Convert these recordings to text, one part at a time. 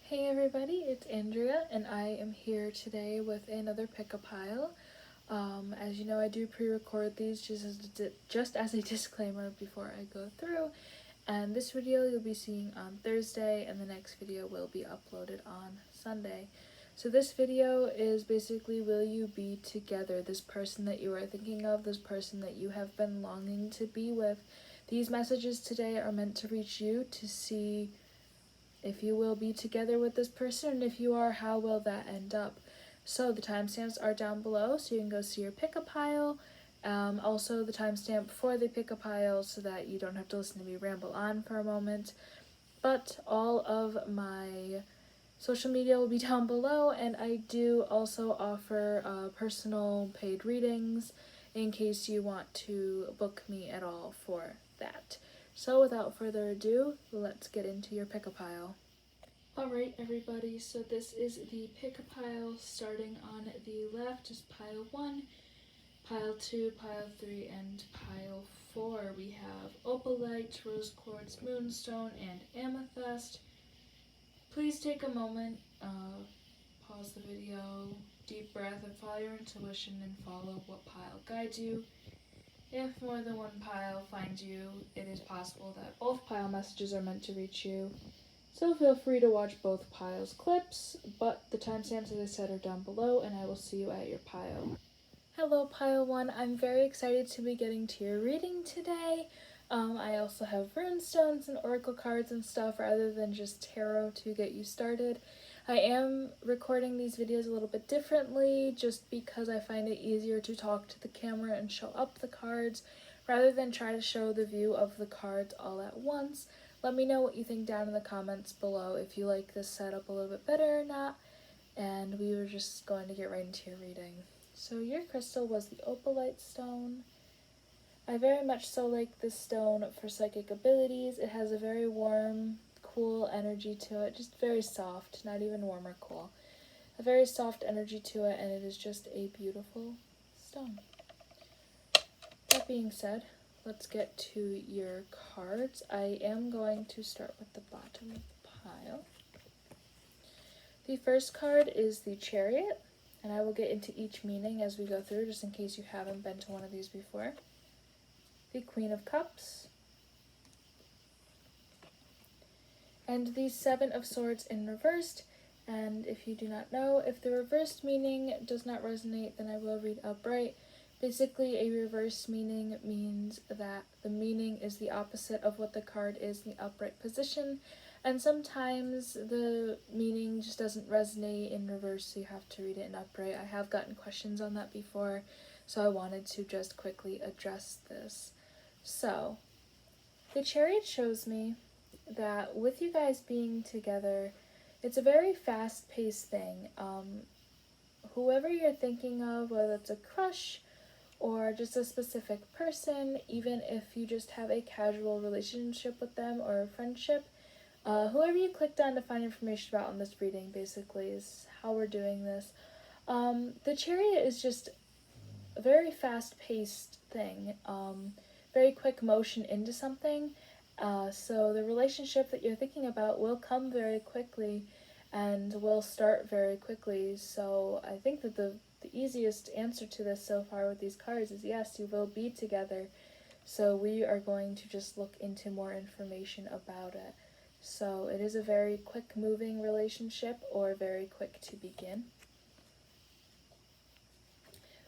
Hey everybody, it's Andrea, and I am here today with another pick-a-pile. As you know, I do pre-record these just as a disclaimer before I go through, and this video you'll be seeing on Thursday, and the next video will be uploaded on Sunday. So this video is basically, will you be together? This person that you are thinking of, this person that you have been longing to be with. These messages today are meant to reach you to see if you will be together with this person, and if you are, how will that end up? So the timestamps are down below, so you can go see your pick-a-pile. Also the timestamp for the pick-a-pile, so that you don't have to listen to me ramble on for a moment. But all of my social media will be down below, and I do also offer personal paid readings in case you want to book me at all for that. So without further ado, let's get into your pick-a-pile. Alright everybody, so this is the pick-a-pile starting on the left, is pile 1, pile 2, pile 3, and pile 4. We have opalite, rose quartz, moonstone, and amethyst. Please take a moment, pause the video, deep breath, and follow your intuition and follow what pile guides you. If more than one pile finds you, it is possible that both pile messages are meant to reach you. So feel free to watch both piles' clips, but the timestamps, as I said, are down below, and I will see you at your pile. Hello, pile 1. I'm very excited to be getting to your reading today. I also have runestones and oracle cards and stuff rather than just tarot to get you started. I am recording these videos a little bit differently just because I find it easier to talk to the camera and show up the cards rather than try to show the view of the cards all at once. Let me know what you think down in the comments below if you like this setup a little bit better or not, and we were just going to get right into your reading. So your crystal was the opalite stone. I very much so like this stone for psychic abilities. It has a very warm, cool energy to it, just very soft, not even warm or cool. A very soft energy to it, and it is just a beautiful stone. That being said, let's get to your cards. I am going to start with the bottom of the pile. The first card is the Chariot, and I will get into each meaning as we go through, just in case you haven't been to one of these before. The Queen of Cups, and the Seven of Swords in reversed. And if you do not know, if the reversed meaning does not resonate, then I will read upright. Basically, a reverse meaning means that the meaning is the opposite of what the card is in the upright position, and sometimes the meaning just doesn't resonate in reverse, so you have to read it in upright. I have gotten questions on that before, so I wanted to just quickly address this. So, the Chariot shows me that with you guys being together, it's a very fast-paced thing. Whoever you're thinking of, whether it's a crush or just a specific person, even if you just have a casual relationship with them or a friendship, whoever you clicked on to find information about in this reading basically is how we're doing this. The Chariot is just a very fast-paced thing, very quick motion into something, so the relationship that you're thinking about will come very quickly and will start very quickly. So I think that the easiest answer to this so far with these cards is yes, you will be together. So we are going to just look into more information about it. So it is a very quick moving relationship, or very quick to begin.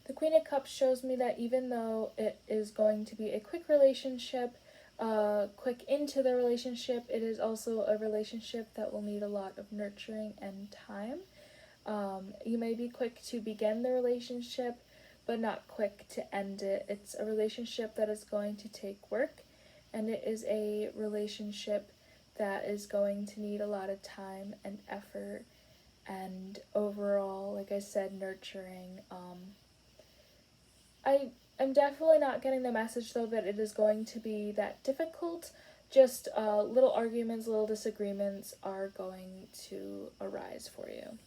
The Queen of Cups shows me that even though it is going to be a quick relationship, quick into the relationship, it is also a relationship that will need a lot of nurturing and time. You may be quick to begin the relationship, but not quick to end it. It's a relationship that is going to take work, and it is a relationship that is going to need a lot of time and effort and overall, like I said, nurturing. I'm definitely not getting the message, though, that it is going to be that difficult. Just little arguments, little disagreements are going to arise for you.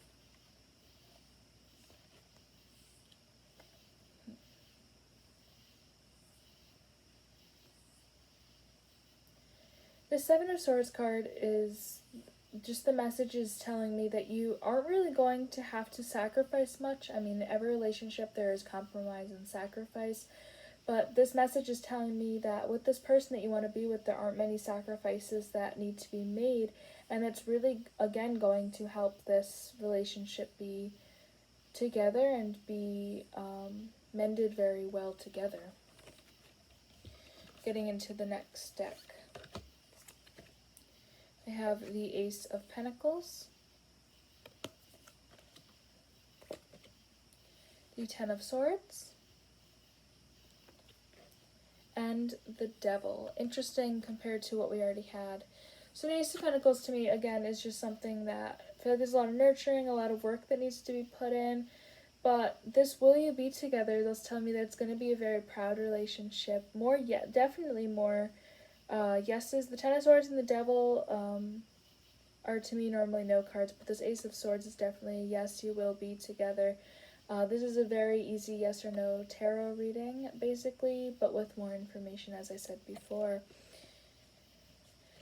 The Seven of Swords card is just the message is telling me that you aren't really going to have to sacrifice much. I mean, every relationship there is compromise and sacrifice, but this message is telling me that with this person that you want to be with, there aren't many sacrifices that need to be made, and it's really, again, going to help this relationship be together and be mended very well together. Getting into the next deck, I have the Ace of Pentacles, the Ten of Swords, and the Devil. Interesting compared to what we already had. So the Ace of Pentacles to me, again, is just something that I feel like there's a lot of nurturing, a lot of work that needs to be put in. But this will you be together, those tell me that it's going to be a very proud relationship. More, yeah, definitely more yeses. The Ten of Swords and the Devil are to me normally no cards, but this Ace of Swords is definitely a yes, you will be together. This is a very easy yes or no tarot reading, basically, but with more information, as I said before.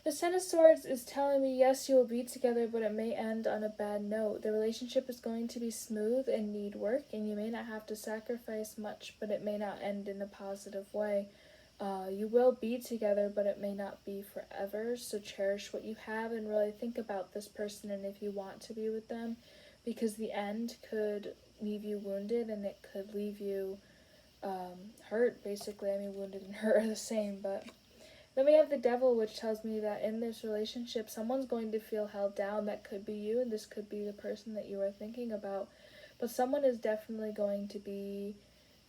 The Ten of Swords is telling me, yes, you will be together, but it may end on a bad note. The relationship is going to be smooth and need work, and you may not have to sacrifice much, but it may not end in a positive way. You will be together, but it may not be forever, so cherish what you have and really think about this person and if you want to be with them, because the end could leave you wounded and it could leave you hurt, basically. I mean, wounded and hurt are the same, but then we have the Devil, which tells me that in this relationship, someone's going to feel held down. That could be you, and this could be the person that you are thinking about. But someone is definitely going to be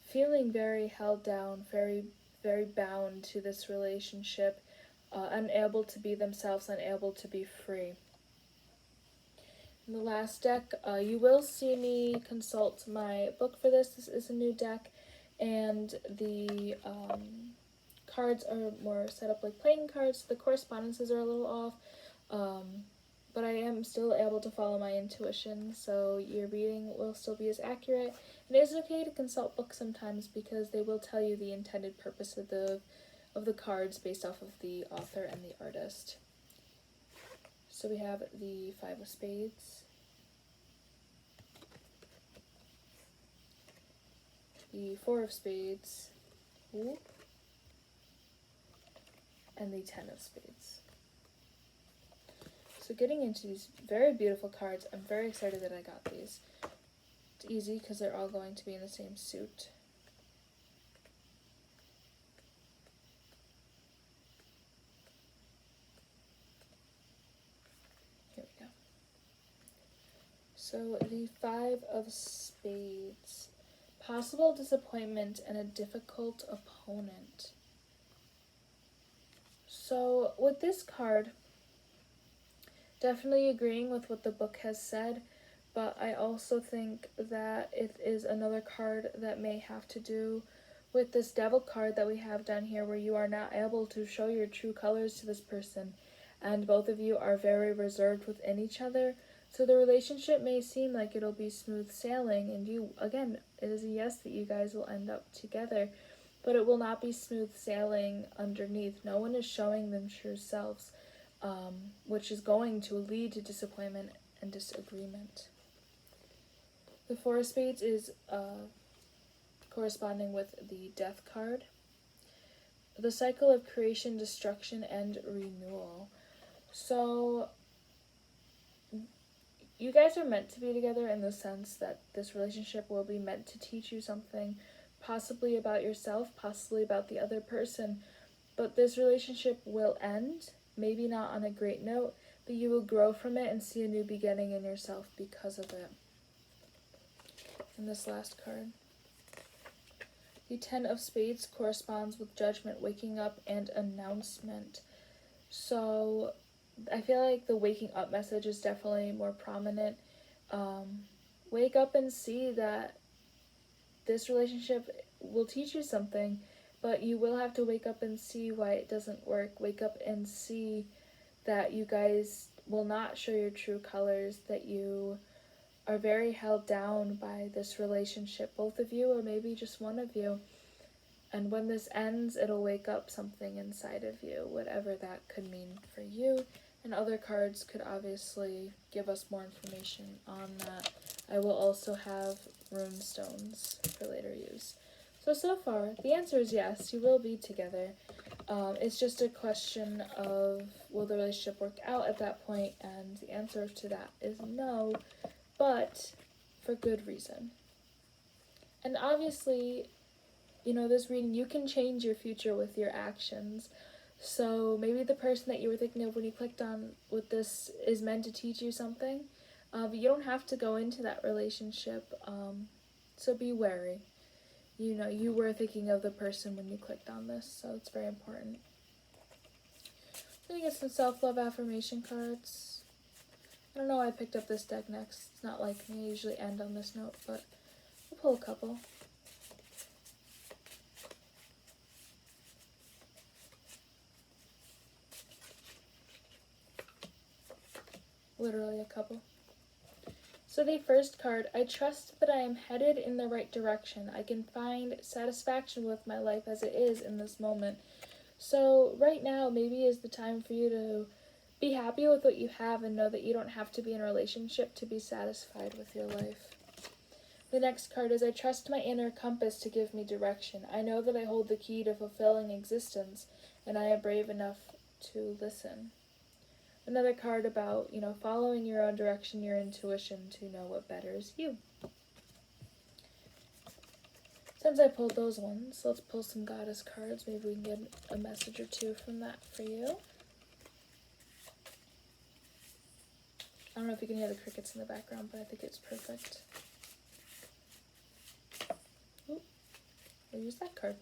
feeling very held down, very, very bound to this relationship, unable to be themselves, unable to be free. In the last deck, you will see me consult my book for this. This is a new deck, and the cards are more set up like playing cards. The correspondences are a little off, but I am still able to follow my intuition, so your reading will still be as accurate. And it is okay to consult books sometimes because they will tell you the intended purpose of the cards based off of the author and the artist. So we have the Five of Spades, the Four of Spades, and the Ten of Spades. So getting into these very beautiful cards, I'm very excited that I got these. It's easy because they're all going to be in the same suit. Here we go. So the Five of Spades. Possible disappointment and a difficult opponent. So with this card, definitely agreeing with what the book has said, but I also think that it is another card that may have to do with this Devil card that we have down here, where you are not able to show your true colors to this person, and both of you are very reserved within each other. So the relationship may seem like it'll be smooth sailing, and you, again, it is a yes that you guys will end up together, but it will not be smooth sailing underneath. No one is showing them true selves, which is going to lead to disappointment and disagreement. The Four of Spades is corresponding with the Death card. The cycle of creation, destruction, and renewal. So you guys are meant to be together in the sense that this relationship will be meant to teach you something, possibly about yourself, possibly about the other person, but this relationship will end, maybe not on a great note, but you will grow from it and see a new beginning in yourself because of it. And this last card. The Ten of Spades corresponds with judgment, waking up, and announcement. So I feel like the waking up message is definitely more prominent. Wake up and see that this relationship will teach you something, but you will have to wake up and see why it doesn't work. Wake up and see that you guys will not show your true colors, that you are very held down by this relationship, both of you or maybe just one of you. And when this ends, it'll wake up something inside of you, whatever that could mean for you. And And other cards could obviously give us more information on that. I will also have rune stones for later use. So far, the answer is yes, you will be together. It's just a question of will the relationship work out at that point, and the answer to that is no, but for good reason. And obviously, this reading, you can change your future with your actions. So maybe the person that you were thinking of when you clicked on with this is meant to teach you something, but you don't have to go into that relationship, so be wary. You were thinking of the person when you clicked on this, so it's very important. Then you get some self-love affirmation cards. I don't know why I picked up this deck next. It's not like me. I usually end on this note, but we'll pull a couple. Literally a couple. So the first card, I trust that I am headed in the right direction. I can find satisfaction with my life as it is in this moment. So right now maybe is the time for you to be happy with what you have and know that you don't have to be in a relationship to be satisfied with your life. The next card is I trust my inner compass to give me direction. I know that I hold the key to fulfilling existence and I am brave enough to listen. Another card about, following your own direction, your intuition to know what betters you. Since I pulled those ones, let's pull some goddess cards. Maybe we can get a message or two from that for you. I don't know if you can hear the crickets in the background, but I think it's perfect. Ooh, we'll use that card.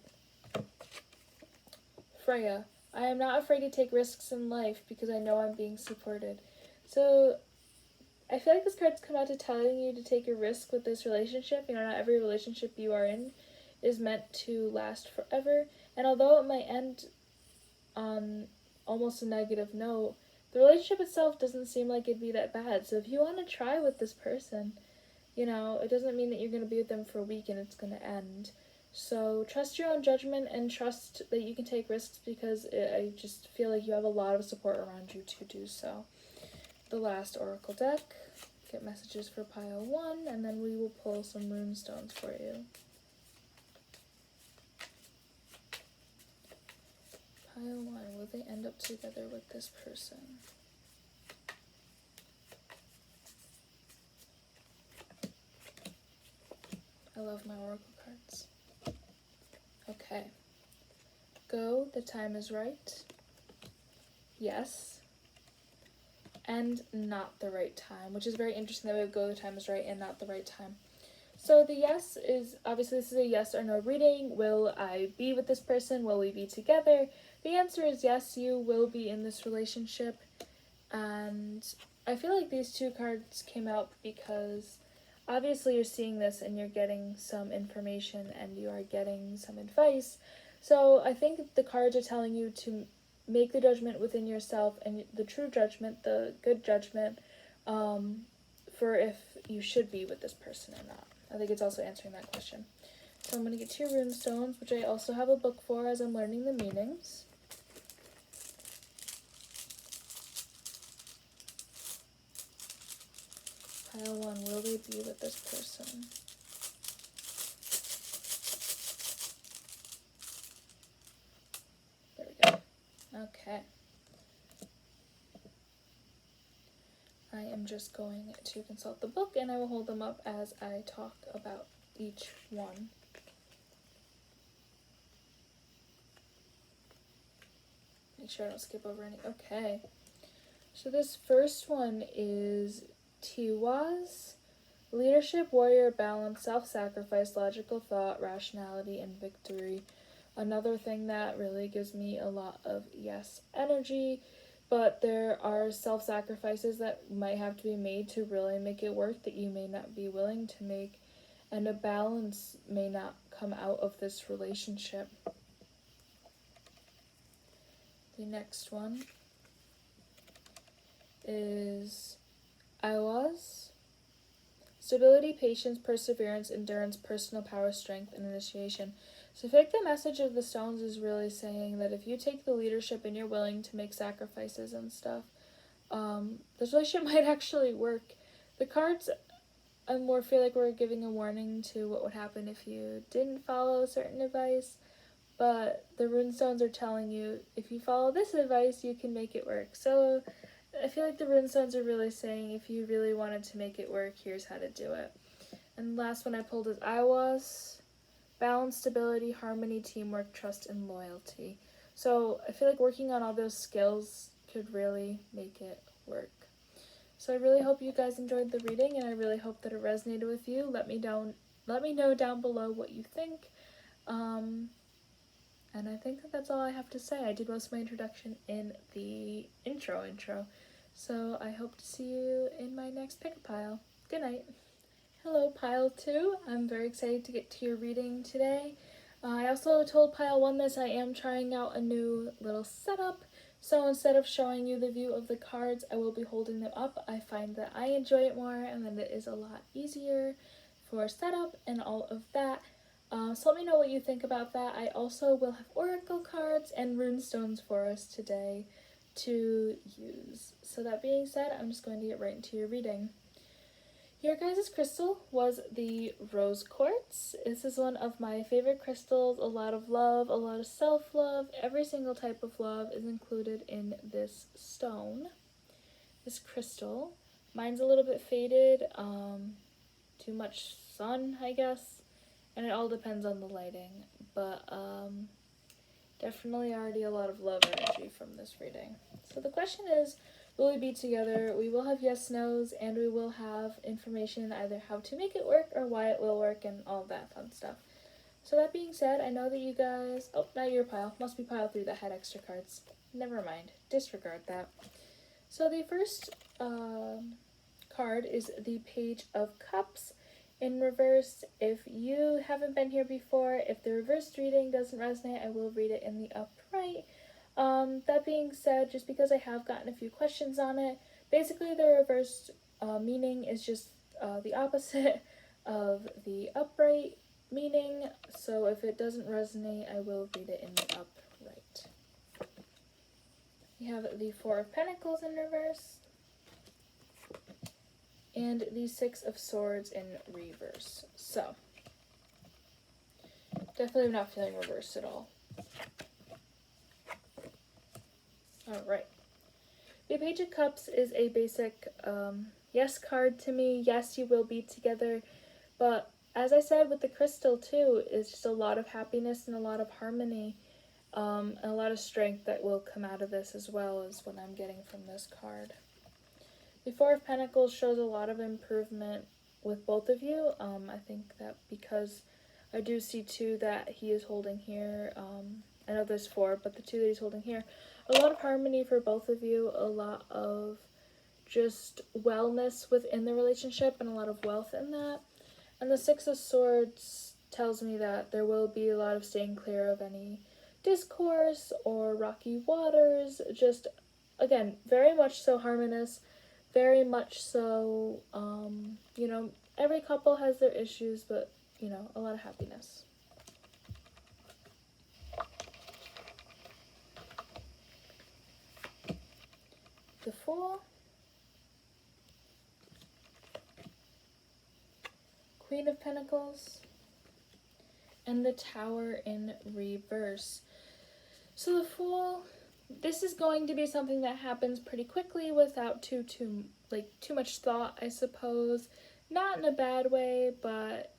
Freya. I am not afraid to take risks in life because I know I'm being supported. So I feel like this card's come out to telling you to take a risk with this relationship. Not every relationship you are in is meant to last forever. And although it might end on almost a negative note, the relationship itself doesn't seem like it'd be that bad. So if you want to try with this person, it doesn't mean that you're going to be with them for a week and it's going to end. So trust your own judgment and trust that you can take risks because I just feel like you have a lot of support around you to do so. The last oracle deck, get messages for pile 1, and then we will pull some rune stones for you. Pile 1, will they end up together with this person? I love my oracle cards. Okay. Go, the time is right. Yes. And not the right time, which is very interesting that we have go, the time is right, and not the right time. So the yes is, obviously this is a yes or no reading. Will I be with this person? Will we be together? The answer is yes, you will be in this relationship. And I feel like these two cards came out because obviously you're seeing this and you're getting some information and you are getting some advice. So I think the cards are telling you to make the judgment within yourself and the true judgment, the good judgment, for if you should be with this person or not. I think it's also answering that question. So I'm going to get 2 rune stones, which I also have a book for as I'm learning the meanings. Pile 1, will they be with this person? There we go. Okay. I am just going to consult the book and I will hold them up as I talk about each one. Make sure I don't skip over any. Okay. So this first one is Tiwa's leadership, warrior, balance, self-sacrifice, logical thought, rationality, and victory. Another thing that really gives me a lot of yes energy, but there are self-sacrifices that might have to be made to really make it work that you may not be willing to make, and a balance may not come out of this relationship. The next one is Iwa's stability, patience, perseverance, endurance, personal power, strength, and initiation. So I think the message of the stones is really saying that if you take the leadership and you're willing to make sacrifices and stuff, this relationship might actually work. The cards, I more feel like we're giving a warning to what would happen if you didn't follow certain advice, but the runestones are telling you if you follow this advice, you can make it work. So I feel like the runestones are really saying if you really wanted to make it work, here's how to do it. And the last one I pulled is Iowas. Balance, stability, harmony, teamwork, trust, and loyalty. So I feel like working on all those skills could really make it work. So I really hope you guys enjoyed the reading, and I really hope that it resonated with you. Let me know down below what you think. And I think that's all I have to say. I did most of my introduction in the intro. So I hope to see you in my next pick a pile. Good night. Hello, Pile 2. I'm very excited to get to your reading today. I also told Pile 1 this. I am trying out a new little setup. So instead of showing you the view of the cards, I will be holding them up. I find that I enjoy it more and that it is a lot easier for setup and all of that. So let me know what you think about that. I also will have oracle cards and runestones for us today to use. So that being said, I'm just going to get right into your reading. Your guys' crystal was the rose quartz. This is one of my favorite crystals. A lot of love, a lot of self-love. Every single type of love is included in this stone, this crystal. Mine's a little bit faded, too much sun, I guess, and it all depends on the lighting. But definitely already a lot of love energy from this reading. So the question is, will we be together? We will have yes, no's, and we will have information either how to make it work or why it will work and all that fun stuff. So that being said, I know that you guys... Oh, not your pile. Must be pile 3 that had extra cards. Never mind. Disregard that. So the first card is the Page of Cups in reverse. If you haven't been here before, if the reversed reading doesn't resonate, I will read it in the upright. That being said, just because I have gotten a few questions on it, basically the reversed meaning is just the opposite of the upright meaning, so if it doesn't resonate, I will read it in the upright. We have the Four of Pentacles in reverse, and the Six of Swords in reverse. So, definitely not feeling reversed at all. Alright. The Page of Cups is a basic yes card to me. Yes, you will be together. But as I said with the crystal too, it's just a lot of happiness and a lot of harmony. And a lot of strength that will come out of this as well is what I'm getting from this card. The Four of Pentacles shows a lot of improvement with both of you. I think that because I do see 2 that he is holding here. I know there's 4, but the 2 that he's holding here. A lot of harmony for both of you. A lot of just wellness within the relationship and a lot of wealth in that. And the Six of Swords tells me that there will be a lot of staying clear of any discourse or rocky waters. Just, again, very much so harmonious. Very much so, you know, every couple has their issues, but, you know, a lot of happiness. The Fool, Queen of Pentacles, and the Tower in reverse. So the Fool, this is going to be something that happens pretty quickly without too much thought, I suppose. Not in a bad way, but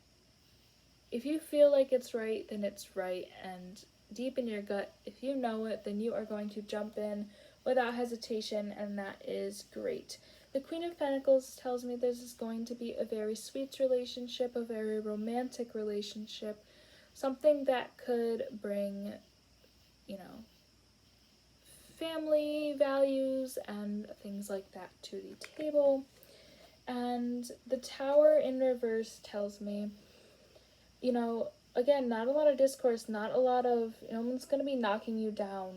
if you feel like it's right, then it's right. And deep in your gut, if you know it, then you are going to jump in without hesitation, and that is great. The Queen of Pentacles tells me this is going to be a very sweet relationship, a very romantic relationship, something that could bring, you know, family values and things like that to the table. And the Tower in reverse tells me, you know, again, not a lot of discourse, not a lot of, no one's going to be knocking you down,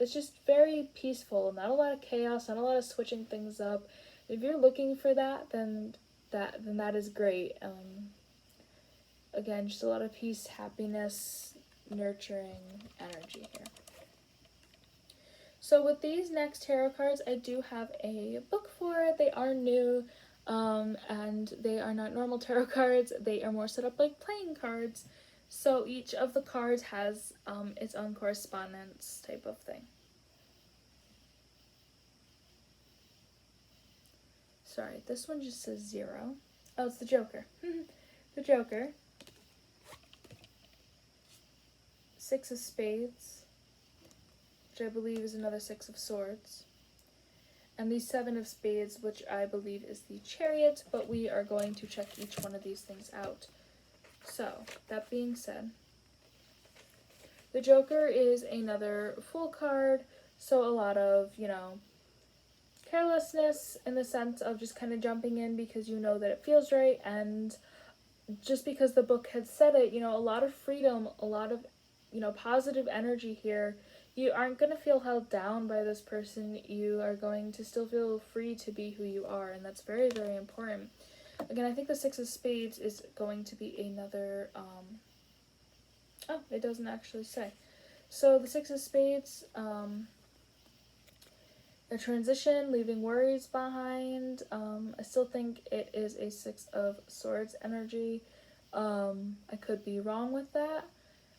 it's just very peaceful, not a lot of chaos, not a lot of switching things up. If you're looking for that, then that is great. Again, just a lot of peace, happiness, nurturing energy here. So with these next tarot cards, I do have a book for it. They are new, and they are not normal tarot cards. They are more set up like playing cards. So each of the cards has its own correspondence type of thing. Sorry, this one just says 0. Oh, it's the Joker. The Joker. 6 of Spades, which I believe is another 6 of Swords. And the 7 of Spades, which I believe is the Chariot, but we are going to check each one of these things out. So, that being said, the Joker is another Fool card, so a lot of, carelessness in the sense of just kind of jumping in because you know that it feels right, and just because the book had said it, a lot of freedom, a lot of, positive energy here. You aren't going to feel held down by this person. You are going to still feel free to be who you are, and that's very, very important. Again, I think the 6 of Spades is going to be another, oh, it doesn't actually say. So the 6 of Spades, a transition, leaving worries behind. I still think it is a 6 of Swords energy. I could be wrong with that.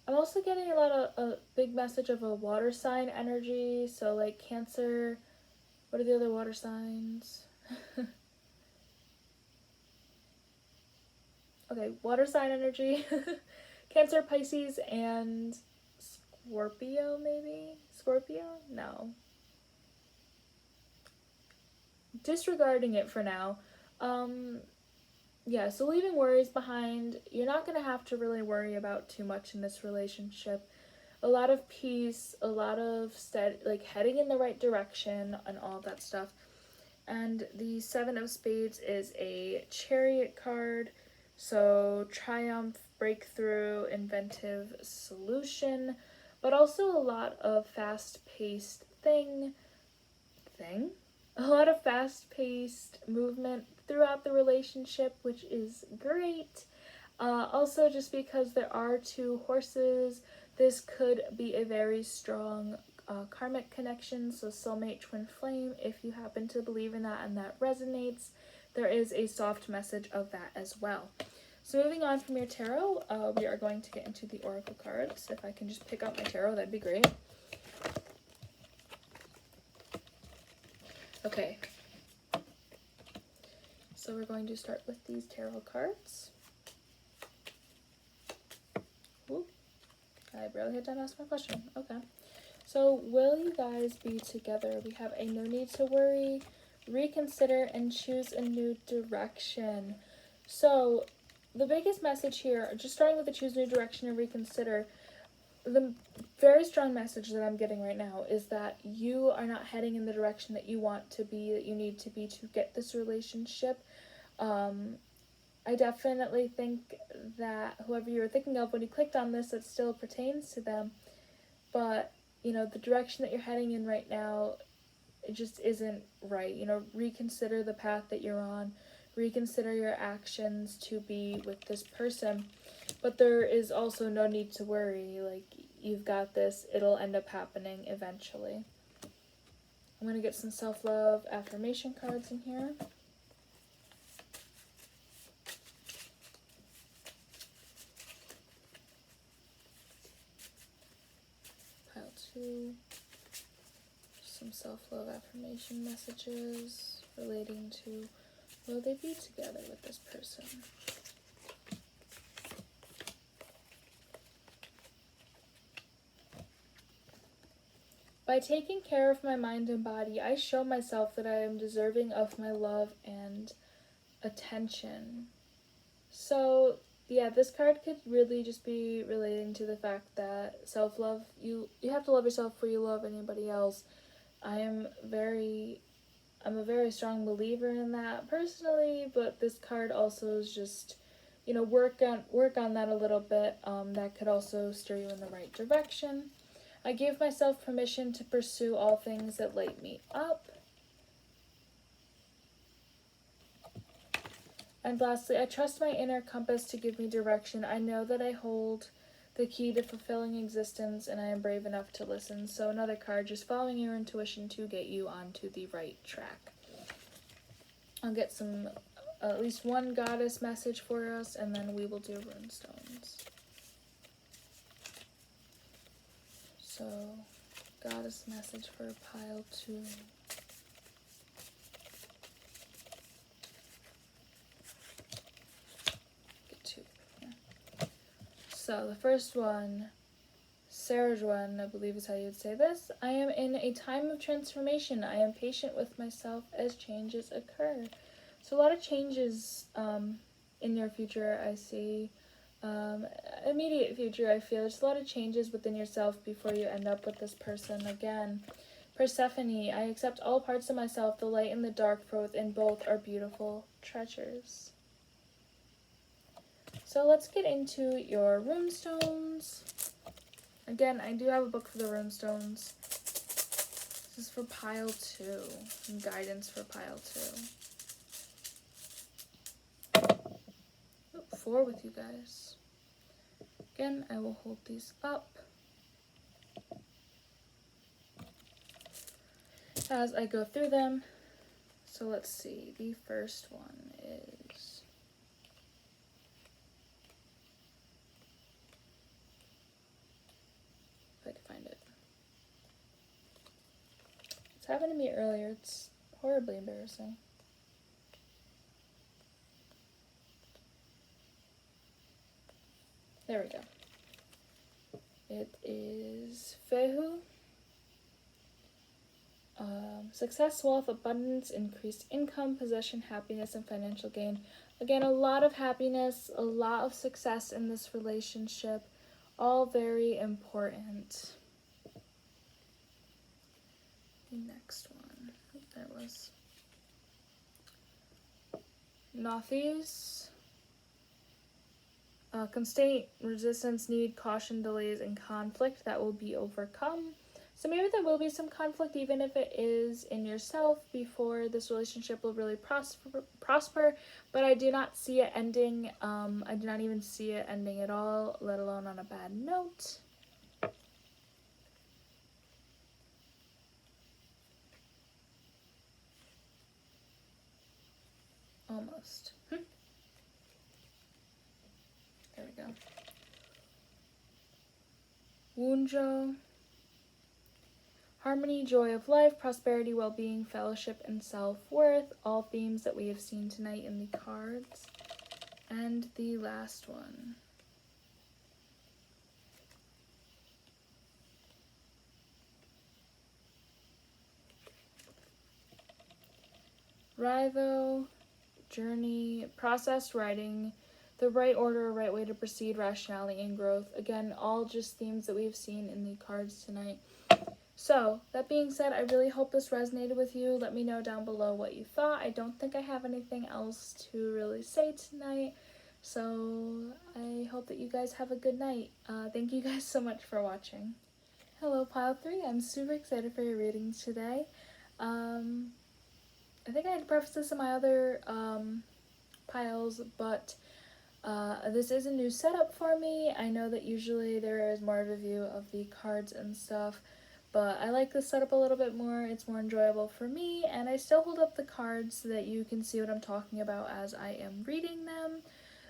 I'm also getting a big message of a water sign energy. So like Cancer, what are the other water signs? Okay, water sign energy. Cancer, Pisces, and Scorpio maybe? Scorpio? No. Disregarding it for now. Yeah, so leaving worries behind. You're not going to have to really worry about too much in this relationship. A lot of peace, a lot of heading in the right direction and all that stuff. And the 7 of Spades is a Chariot card. So triumph, breakthrough, inventive solution, but also a lot of fast-paced a lot of fast-paced movement throughout the relationship, which is great. Also, just because there are 2 horses, this could be a very strong karmic connection, so soulmate, twin flame, if you happen to believe in that and that resonates, there is a soft message of that as well. So moving on from your tarot, we are going to get into the oracle cards. If I can just pick up my tarot, that'd be great. Okay, so we're going to start with these tarot cards. Whoop. I barely had time to ask my question. Okay. So, will you guys be together? We have a no need to worry, reconsider, and choose a new direction. So, the biggest message here, just starting with the choose new direction and reconsider, the very strong message that I'm getting right now is that you are not heading in the direction that you want to be, that you need to be to get this relationship. I definitely think that whoever you were thinking of when you clicked on this, it still pertains to them. But, the direction that you're heading in right now, it just isn't right. Reconsider the path that you're on. Reconsider your actions to be with this person. But there is also no need to worry. Like, you've got this. It'll end up happening eventually. I'm going to get some self-love affirmation cards in here. Pile 2. Some self-love affirmation messages relating to, will they be together with this person? By taking care of my mind and body, I show myself that I am deserving of my love and attention. So, yeah, this card could really just be relating to the fact that self-love, you have to love yourself before you love anybody else. I'm a very strong believer in that personally, but this card also is just, work on that a little bit. That could also steer you in the right direction. I give myself permission to pursue all things that light me up. And lastly, I trust my inner compass to give me direction. I know that I hold the key to fulfilling existence, and I am brave enough to listen. So another card, just following your intuition to get you onto the right track. I'll get some, at least one goddess message for us, and then we will do runestones. So, goddess message for pile 2. Get 2. Yeah. So, the first one, Sarajwan, I believe is how you would say this. I am in a time of transformation. I am patient with myself as changes occur. So, a lot of changes in your future, I see. Immediate future, I feel. There's a lot of changes within yourself before you end up with this person again. Persephone, I accept all parts of myself, the light and the dark, for within both are beautiful treasures. So let's get into your runestones. Again, I do have a book for the runestones. This is for pile 2, and guidance for pile 2. 4 with you guys. Again, I will hold these up as I go through them. So let's see, the first one is if I can find it. It's happened to me earlier. It's horribly embarrassing. There we go. It is Fehu. Success, wealth, abundance, increased income, possession, happiness, and financial gain. Again, a lot of happiness, a lot of success in this relationship. All very important. The next one. There it was. Nothies. Constant resistance, need, caution, delays, and conflict that will be overcome. So maybe there will be some conflict, even if it is in yourself, before this relationship will really prosper. But I do not see it ending. I do not even see it ending at all, let alone on a bad note. Almost. There we go. Wunjo. Harmony, joy of life, prosperity, well-being, fellowship, and self-worth. All themes that we have seen tonight in the cards. And the last one. Rivo, journey, process, writing, the right order, right way to proceed, rationality, and growth. Again, all just themes that we've seen in the cards tonight. So, that being said, I really hope this resonated with you. Let me know down below what you thought. I don't think I have anything else to really say tonight. So, I hope that you guys have a good night. Thank you guys so much for watching. Hello, Pile 3. I'm super excited for your reading today. I think I had to preface this in my other piles, but this is a new setup for me. I know that usually there is more of a view of the cards and stuff, but I like this setup a little bit more. It's more enjoyable for me, and I still hold up the cards so that you can see what I'm talking about as I am reading them,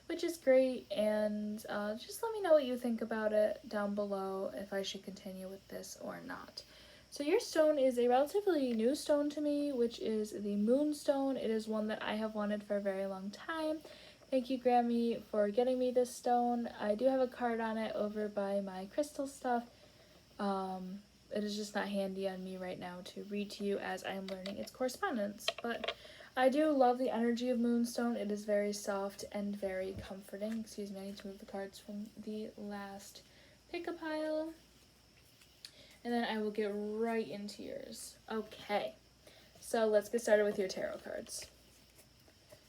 which is great. And just let me know what you think about it down below, if I should continue with this or not. So your stone is a relatively new stone to me, which is the Moonstone. It is one that I have wanted for a very long time. Thank you, Grammy, for getting me this stone. I do have a card on it over by my crystal stuff. It is just not handy on me right now to read to you as I am learning its correspondence. But I do love the energy of Moonstone. It is very soft and very comforting. Excuse me, I need to move the cards from the last pick-a-pile. And then I will get right into yours. Okay, so let's get started with your tarot cards.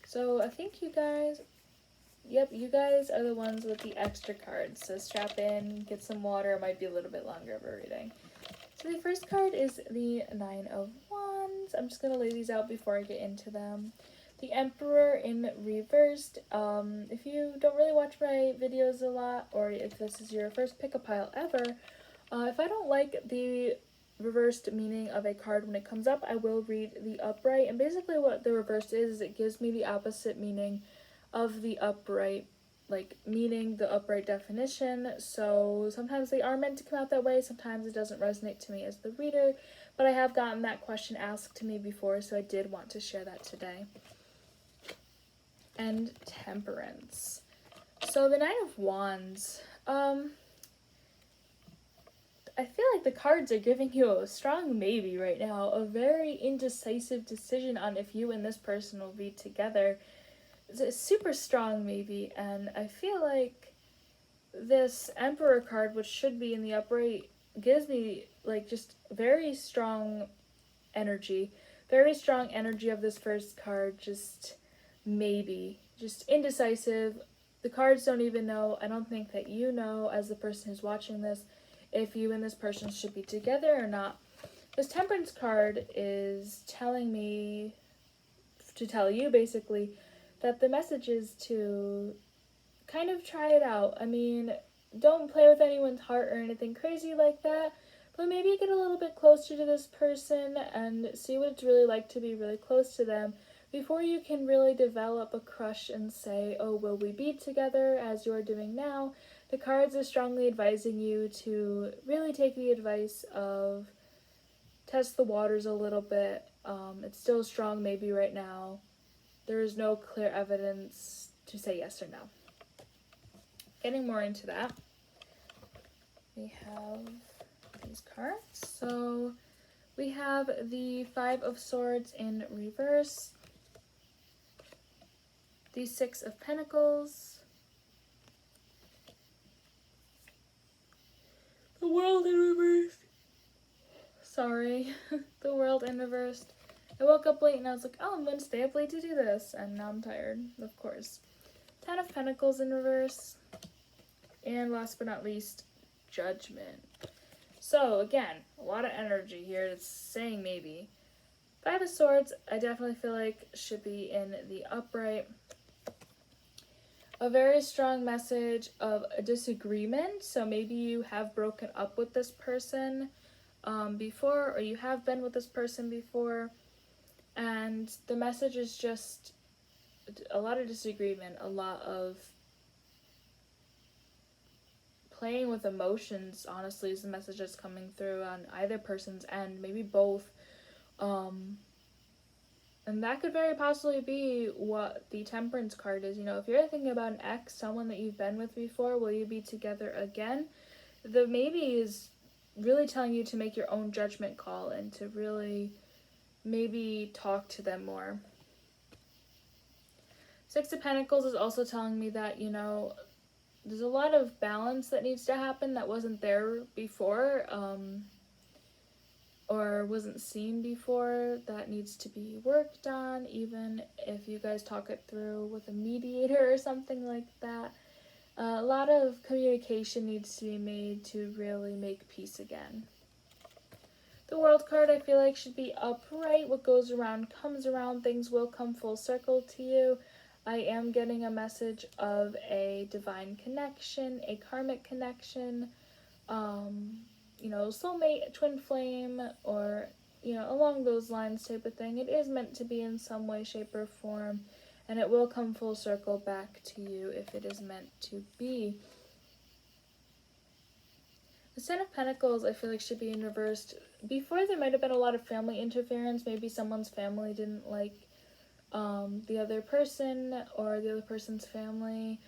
So I think you guys, yep, you guys are the ones with the extra cards. So strap in, get some water. It might be a little bit longer of a reading. So the first card is the Nine of Wands. I'm just going to lay these out before I get into them. the Emperor in reversed. If you don't really watch my videos a lot, or if this is your first pick-a-pile ever, if I don't like the reversed meaning of a card when it comes up, I will read the upright. And basically what the reversed is it gives me the opposite meaning of the upright, like meaning the upright definition. So sometimes they are meant to come out that way, sometimes it doesn't resonate to me as the reader, but I have gotten that question asked to me before, so I did want to share that today. And Temperance. So the Nine of Wands. I feel like the cards are giving you a strong maybe right now, a very indecisive decision on if you and this person will be together. It's a super strong maybe, and I feel like this Emperor card, which should be in the upright, gives me like just very strong energy of this first card, just maybe, just indecisive. The cards don't even know. I don't think that you know, as the person who's watching this, if you and this person should be together or not. This Temperance card is telling me, to tell you basically, that the message is to kind of try it out. I mean, don't play with anyone's heart or anything crazy like that, but maybe get a little bit closer to this person and see what it's really like to be really close to them before you can really develop a crush and say, oh, will we be together, as you're doing now. The cards are strongly advising you to really take the advice of test the waters a little bit. It's still strong maybe right now. There is no clear evidence to say yes or no. Getting more into that, we have these cards. So we have the Five of Swords in reverse, the Six of Pentacles, the World in reverse. Sorry, the World in reverse. I woke up late and I was like, oh, I'm going to stay up late to do this, and now I'm tired, of course. Ten of Pentacles in reverse, and last but not least, Judgment. So again, a lot of energy here. It's saying maybe. Five of Swords, I definitely feel like should be in the upright. A very strong message of a disagreement. So maybe you have broken up with this person before, or you have been with this person before, and the message is just a lot of disagreement, a lot of playing with emotions, honestly, is the message that's coming through on either person's end, maybe both. And that could very possibly be what the Temperance card is. You know, if you're thinking about an ex, someone that you've been with before, will you be together again? The maybe is really telling you to make your own judgment call and to really maybe talk to them more. Six of Pentacles is also telling me that, you know, there's a lot of balance that needs to happen that wasn't there before, or wasn't seen before, that needs to be worked on, even if you guys talk it through with a mediator or something like that. A lot of communication needs to be made to really make peace again. The World card, I feel like, should be upright. What goes around comes around. Things will come full circle to you. I am getting a message of a divine connection, a karmic connection, you know, soulmate, twin flame, or, you know, along those lines type of thing. It is meant to be in some way, shape, or form, and it will come full circle back to you if it is meant to be. The Ten of Pentacles, I feel like, should be in reversed. Before, there might have been a lot of family interference. Maybe someone's family didn't like the other person or the other person's family,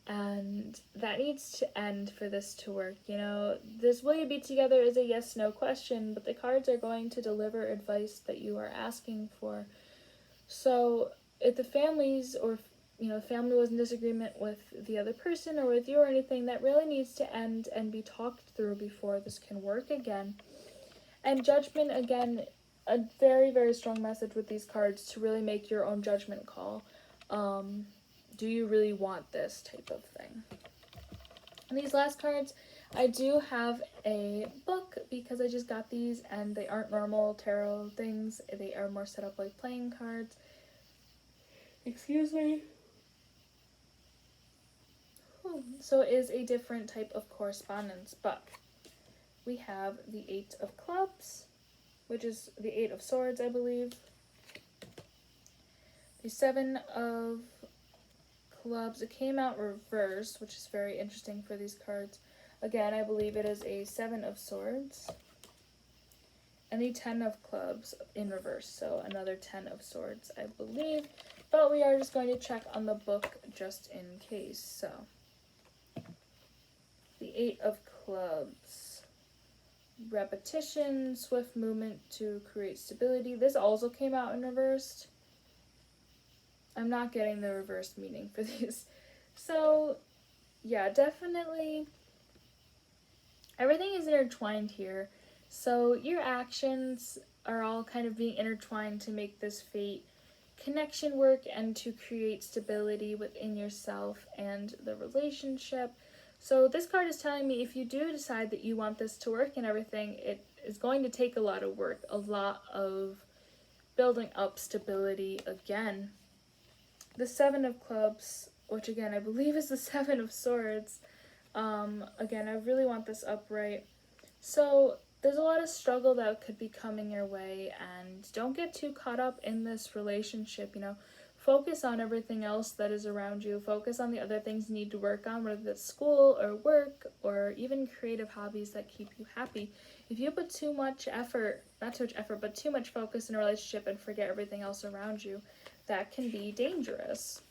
and that needs to end for this to work. You know, this will you be together is a yes/no question, but the cards are going to deliver advice that you are asking for. So if the families, or, you know, family was in disagreement with the other person or with you or anything, that really needs to end and be talked through before this can work again. And Judgment, again, a very, very strong message with these cards to really make your own judgment call. Do you really want this type of thing? And these last cards, I do have a book because I just got these, and they aren't normal tarot things. They are more set up like playing cards. Excuse me. So it is a different type of correspondence, but we have the Eight of Clubs, which is the Eight of Swords, I believe. The Seven of Clubs, it came out reversed, which is very interesting for these cards. Again, I believe it is a Seven of Swords. And the Ten of Clubs in reverse, so another Ten of Swords, I believe. But we are just going to check on the book just in case, so. The Eight of Clubs. Repetition, swift movement to create stability. This also came out in reversed. I'm not getting the reversed meaning for these. So, yeah, definitely everything is intertwined here. So your actions are all kind of being intertwined to make this fate connection work and to create stability within yourself and the relationship. So this card is telling me if you do decide that you want this to work and everything, it is going to take a lot of work, a lot of building up stability again. The Seven of Clubs, which again I believe is the Seven of Swords, again, I really want this upright. So there's a lot of struggle that could be coming your way, and don't get too caught up in this relationship, you know. Focus on everything else that is around you. Focus on the other things you need to work on, whether that's school or work or even creative hobbies that keep you happy. If you put too much effort, not too much effort, but too much focus in a relationship and forget everything else around you, that can be dangerous.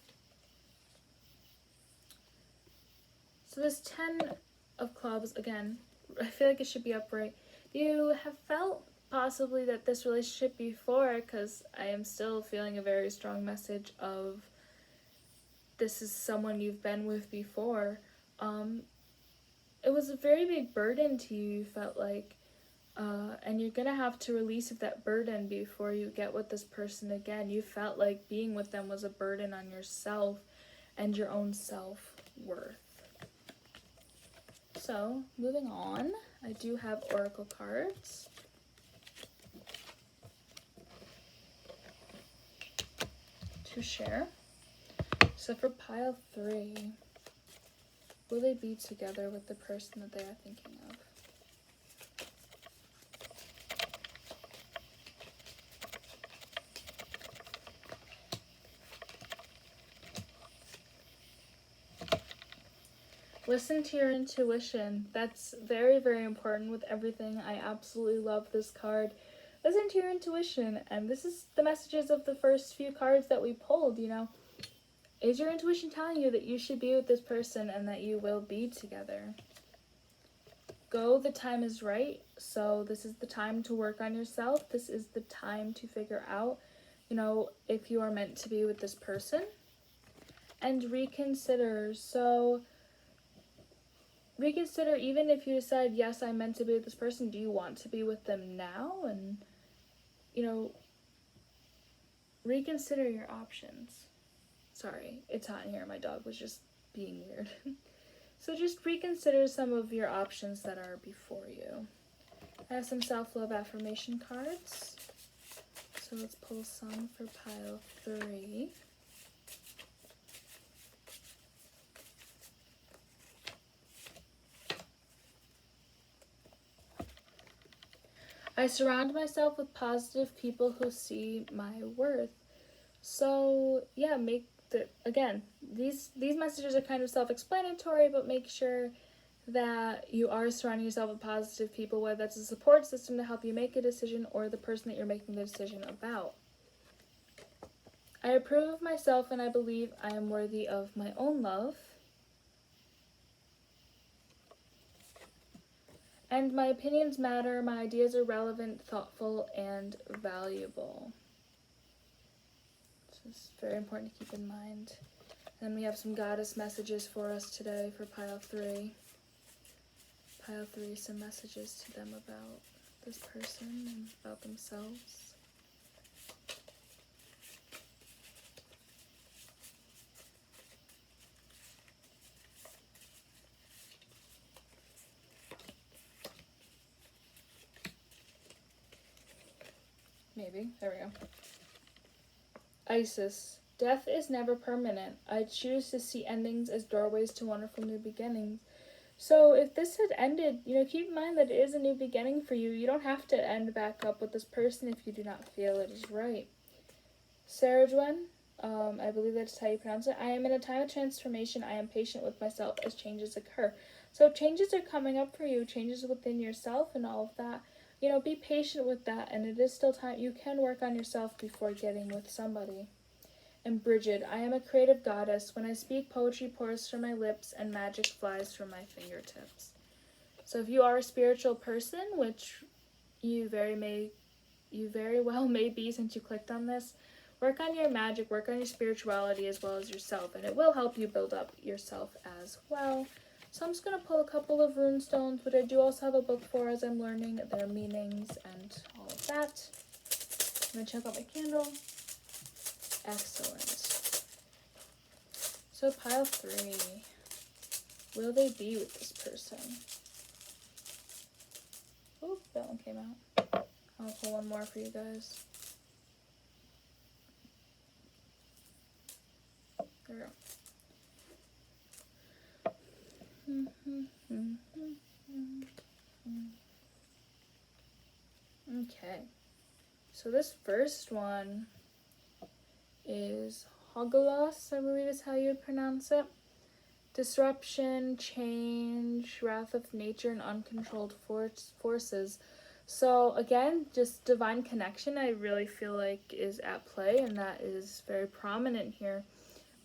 So this Ten of Clubs, again, I feel like it should be upright. You have felt possibly that this relationship before, because I am still feeling a very strong message of this is someone you've been with before. It was a very big burden to you, you felt like, and you're gonna have to release that burden before you get with this person again. You felt like being with them was a burden on yourself and your own self-worth. So, moving on, I do have oracle cards. To share. So for pile 3, will they be together with the person that they are thinking of? Listen to your intuition. That's very, very important with everything. I absolutely love this card. Listen to your intuition. And this is the messages of the first few cards that we pulled, you know. Is your intuition telling you that you should be with this person and that you will be together? Go, the time is right. So this is the time to work on yourself. This is the time to figure out, you know, if you are meant to be with this person. And reconsider. So reconsider, even if you decide, yes, I'm meant to be with this person, do you want to be with them now? And, you know, reconsider your options. Sorry, it's hot in here. My dog was just being weird. So just reconsider some of your options that are before you. I have some self-love affirmation cards. So let's pull some for pile 3. I surround myself with positive people who see my worth. So yeah, again, these messages are kind of self-explanatory, but make sure that you are surrounding yourself with positive people, whether that's a support system to help you make a decision or the person that you're making the decision about. I approve of myself and I believe I am worthy of my own love. And my opinions matter, my ideas are relevant, thoughtful, and valuable. This is very important to keep in mind. Then we have some goddess messages for us today for pile 3. Pile 3, some messages to them about this person and about themselves. Maybe. There we go. Isis. Death is never permanent. I choose to see endings as doorways to wonderful new beginnings. So if this had ended, keep in mind that it is a new beginning for you. You don't have to end back up with this person if you do not feel it is right. Sarajwen, I believe that's how you pronounce it. I am in a time of transformation. I am patient with myself as changes occur. So changes are coming up for you, changes within yourself and all of that. Be patient with that, and it is still time. You can work on yourself before getting with somebody. And Bridget, I am a creative goddess. When I speak, poetry pours from my lips and magic flies from my fingertips. So if you are a spiritual person, which you very well may be since you clicked on this, work on your magic, work on your spirituality as well as yourself, and it will help you build up yourself as well. So I'm just going to pull a couple of rune stones, which I do also have a book for as I'm learning their meanings and all of that. I'm going to check out my candle. Excellent. So pile 3. Will they be with this person? Oh, that one came out. I'll pull one more for you guys. There we go. Okay. So this first one is Hoggalos, I believe is how you would pronounce it. Disruption, change, wrath of nature, and uncontrolled forces. So again, just divine connection I really feel like is at play, and that is very prominent here.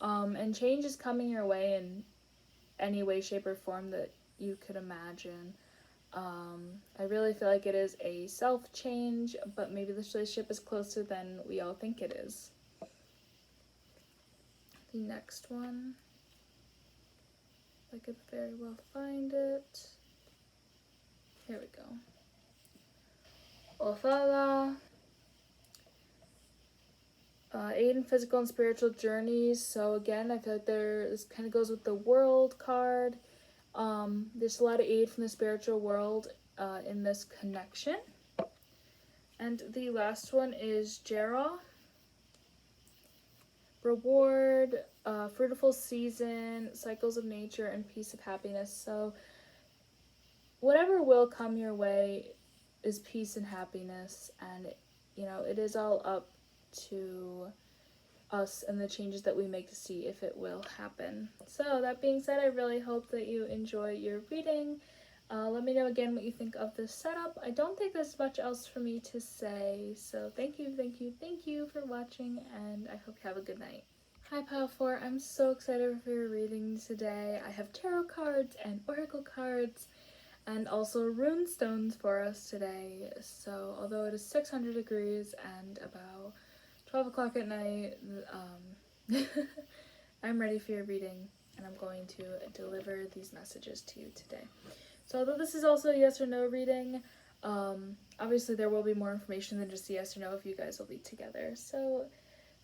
And change is coming your way in any way, shape, or form that you could imagine. I really feel like it is a self-change, but maybe this relationship is closer than we all think it is. The next one, if I could very well find it. Here we go. Othala. Aid in physical and spiritual journeys. So again, I feel like this kind of goes with the world card. There's a lot of aid from the spiritual world in this connection. And the last one is Jera. Reward, fruitful season, cycles of nature, and peace of happiness. So whatever will come your way is peace and happiness, and it is all up to us and the changes that we make to see if it will happen. So that being said, I really hope that you enjoy your reading. Let me know again what you think of this setup. I don't think there's much else for me to say, so thank you for watching, and I hope you have a good night. Hi Pile 4, I'm so excited for your reading today. I have tarot cards and oracle cards and also rune stones for us today. So although it is 600 degrees and about 12 o'clock at night, I'm ready for your reading, and I'm going to deliver these messages to you today. So although this is also a yes or no reading, obviously there will be more information than just a yes or no if you guys will be together. So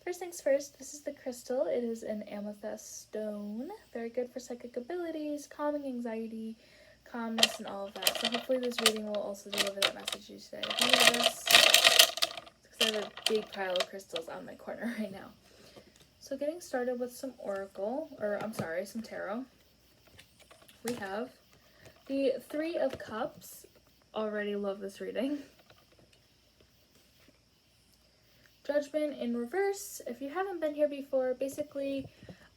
first things first, this is the crystal. It is an amethyst stone. Very good for psychic abilities, calming anxiety, calmness, and all of that. So hopefully this reading will also deliver that message to you today. If you know this, it's because I have a big pile of crystals on my corner right now. So getting started with some some tarot. We have the 3 of Cups. Already love this reading. Judgment in reverse. If you haven't been here before, basically,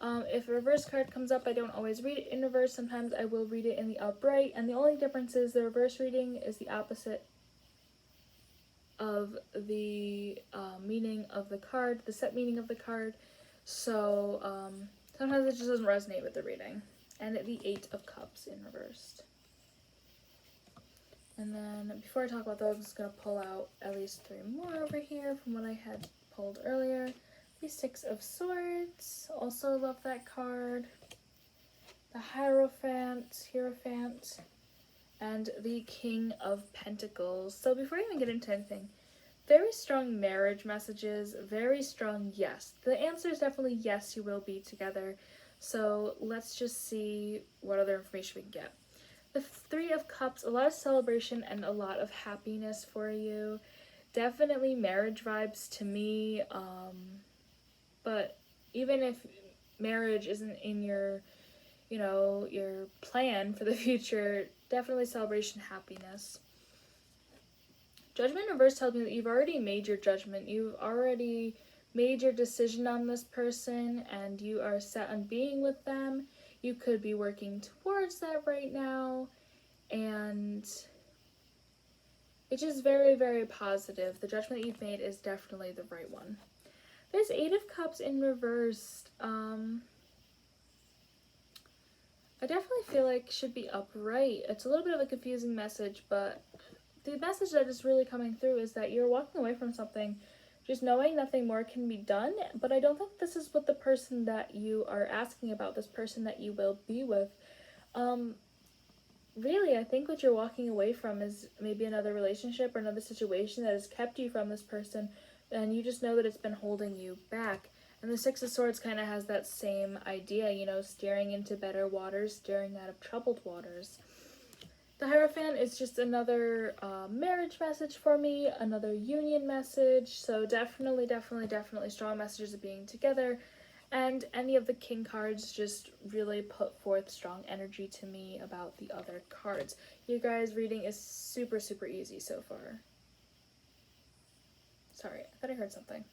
if a reverse card comes up, I don't always read it in reverse. Sometimes I will read it in the upright, and the only difference is the reverse reading is the opposite of the meaning of the card, the set meaning of the card. So sometimes it just doesn't resonate with the reading. And the 8 of Cups in reversed. And then before I talk about those, I'm just going to pull out at least 3 more over here from what I had pulled earlier. The 6 of Swords, also love that card. The Hierophant, and the King of Pentacles. So before I even get into anything, very strong marriage messages, very strong yes. The answer is definitely yes, you will be together. So let's just see what other information we can get. The 3 of Cups, a lot of celebration and a lot of happiness for you. Definitely marriage vibes to me, but even if marriage isn't in your, your plan for the future, definitely celebration, happiness. Judgment in reverse tells me that you've already made your judgment. You've already made your decision on this person and you are set on being with them. You could be working towards that right now, and it's just very, very positive. The judgment you've made is definitely the right one. This Eight of Cups in reverse, I definitely feel like should be upright. It's a little bit of a confusing message, but the message that is really coming through is that you're walking away from something just knowing nothing more can be done, but I don't think this is what the person that you are asking about, this person that you will be with. Really, I think what you're walking away from is maybe another relationship or another situation that has kept you from this person, and you just know that it's been holding you back. And the Six of Swords kind of has that same idea, steering into better waters, steering out of troubled waters. The Hierophant is just another marriage message for me, another union message. So definitely strong messages of being together. And any of the King cards just really put forth strong energy to me about the other cards. You guys' reading is super, super easy so far. Sorry, I thought I heard something.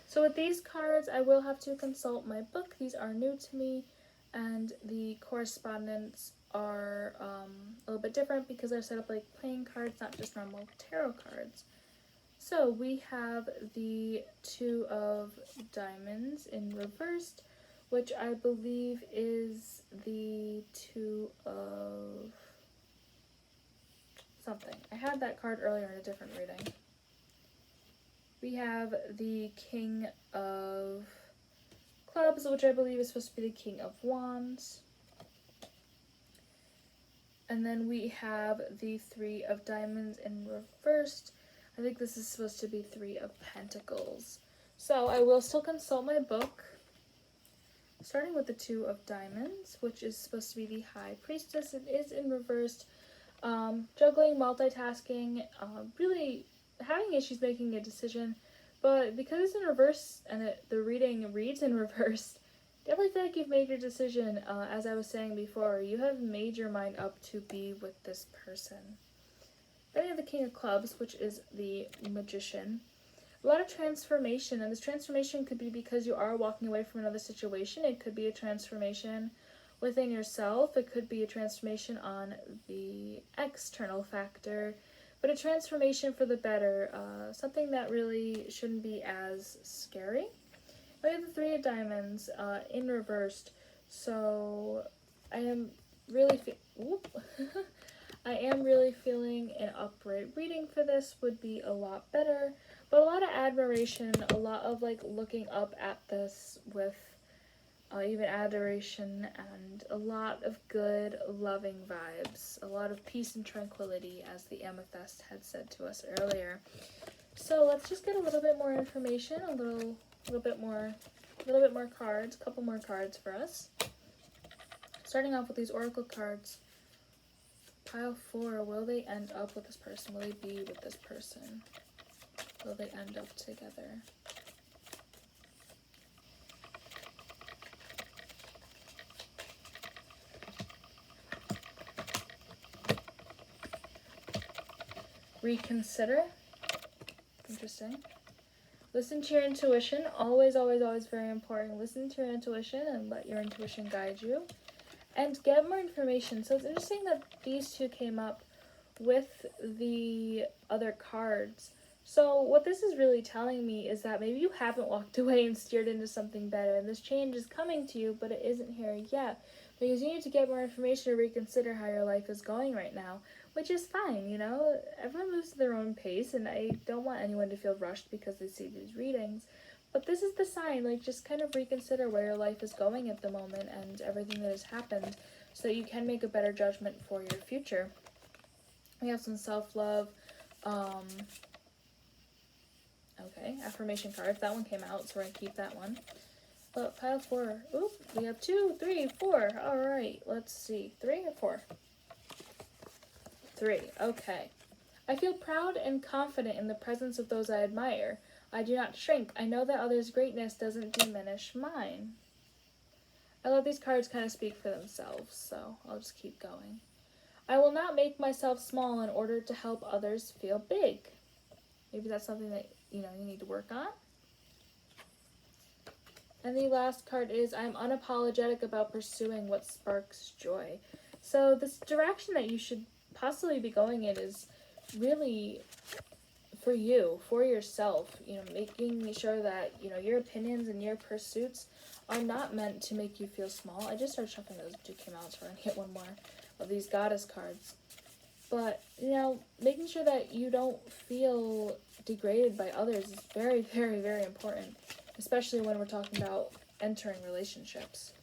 So with these cards, I will have to consult my book. These are new to me, and the correspondence are a little bit different because they're set up like playing cards, not just normal tarot cards. So we have the Two of Diamonds in reversed, which I believe is the Two of something. I had that card earlier in a different reading. We have the King of Clubs, which I believe is supposed to be the King of Wands. And then we have the Three of Diamonds in reversed. I think this is supposed to be Three of Pentacles. So I will still consult my book. Starting with the Two of Diamonds, which is supposed to be the High Priestess. It is in reversed. Juggling, multitasking, really having issues making a decision. But because it's in reverse and the reading reads in reverse, definitely feel like you've made your decision. As I was saying before, you have made your mind up to be with this person. Then we have the King of Clubs, which is the Magician. A lot of transformation, and this transformation could be because you are walking away from another situation. It could be a transformation within yourself. It could be a transformation on the external factor, but a transformation for the better, something that really shouldn't be as scary. We have the Three of Diamonds in reversed, so I am really I am really feeling an upright reading for this would be a lot better, but a lot of admiration, a lot of like looking up at this with even adoration, and a lot of good, loving vibes, a lot of peace and tranquility, as the Amethyst had said to us earlier. So let's just get a little bit more information, a little bit more cards, a couple more cards for us. Starting off with these Oracle cards. Pile 4, will they end up with this person? Will they be with this person? Will they end up together? Reconsider. Interesting. Listen to your intuition. Always very important. Listen to your intuition and let your intuition guide you. And get more information. So it's interesting that these two came up with the other cards. So what this is really telling me is that maybe you haven't walked away and steered into something better, and this change is coming to you, but it isn't here yet. Because you need to get more information to reconsider how your life is going right now, which is fine, Everyone moves at their own pace, and I don't want anyone to feel rushed because they see these readings. But this is the sign, just kind of reconsider where your life is going at the moment and everything that has happened so that you can make a better judgment for your future. We have some self-love, okay, affirmation cards. That one came out, so we're going to keep that one. But pile 4, oop, we have 2, 3, 4. All right, let's see, 3 or 4? 3, okay. I feel proud and confident in the presence of those I admire. I do not shrink. I know that others' greatness doesn't diminish mine. I let these cards kind of speak for themselves, so I'll just keep going. I will not make myself small in order to help others feel big. Maybe that's something that, you need to work on. And the last card is, I'm unapologetic about pursuing what sparks joy. So this direction that you should possibly be going in is really for you, for yourself, making sure that, your opinions and your pursuits are not meant to make you feel small. I just started shuffling those 2 came out, so we're going to get one more of these goddess cards. But, making sure that you don't feel degraded by others is very, very, very important, especially when we're talking about entering relationships.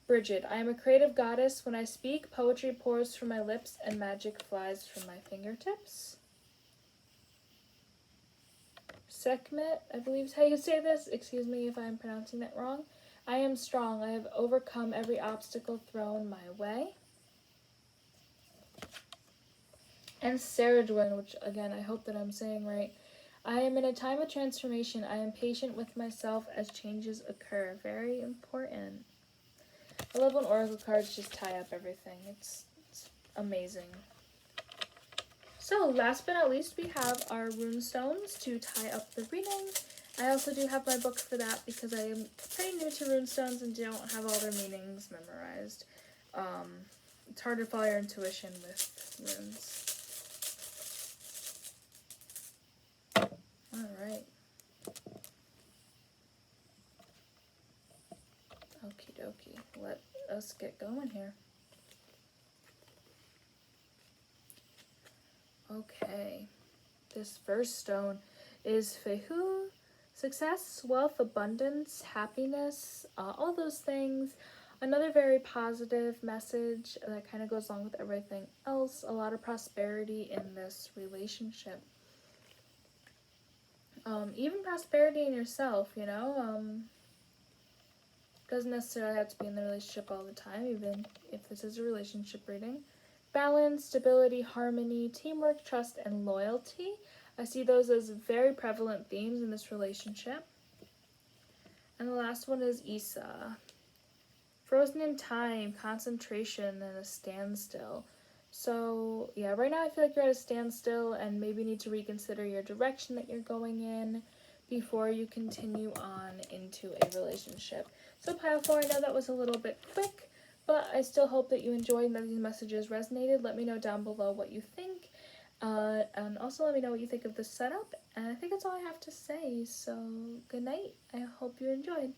Bridget, I am a creative goddess. When I speak, poetry pours from my lips and magic flies from my fingertips. Sekhmet, I believe is how you say this. Excuse me if I'm pronouncing that wrong. I am strong. I have overcome every obstacle thrown my way. And Saradwin, which again, I hope that I'm saying right. I am in a time of transformation. I am patient with myself as changes occur. Very important. I love when oracle cards just tie up everything. It's amazing. So last but not least, we have our rune stones to tie up the reading. I also do have my book for that because I am pretty new to rune stones and don't have all their meanings memorized. It's hard to follow your intuition with runes. Alright. Okie dokie. Let us get going here. Okay. This first stone is Fehu. Success, wealth, abundance, happiness, all those things. Another very positive message that kind of goes along with everything else. A lot of prosperity in this relationship. Even prosperity in yourself, doesn't necessarily have to be in the relationship all the time, even if this is a relationship reading. Balance, stability, harmony, teamwork, trust, and loyalty. I see those as very prevalent themes in this relationship. And the last one is Isa. Frozen in time, concentration, and a standstill. So, yeah, right now I feel like you're at a standstill and maybe need to reconsider your direction that you're going in before you continue on into a relationship. So, Pile 4, I know that was a little bit quick, but I still hope that you enjoyed and that these messages resonated. Let me know down below what you think. And also let me know what you think of the setup. And I think that's all I have to say. So, good night. I hope you enjoyed.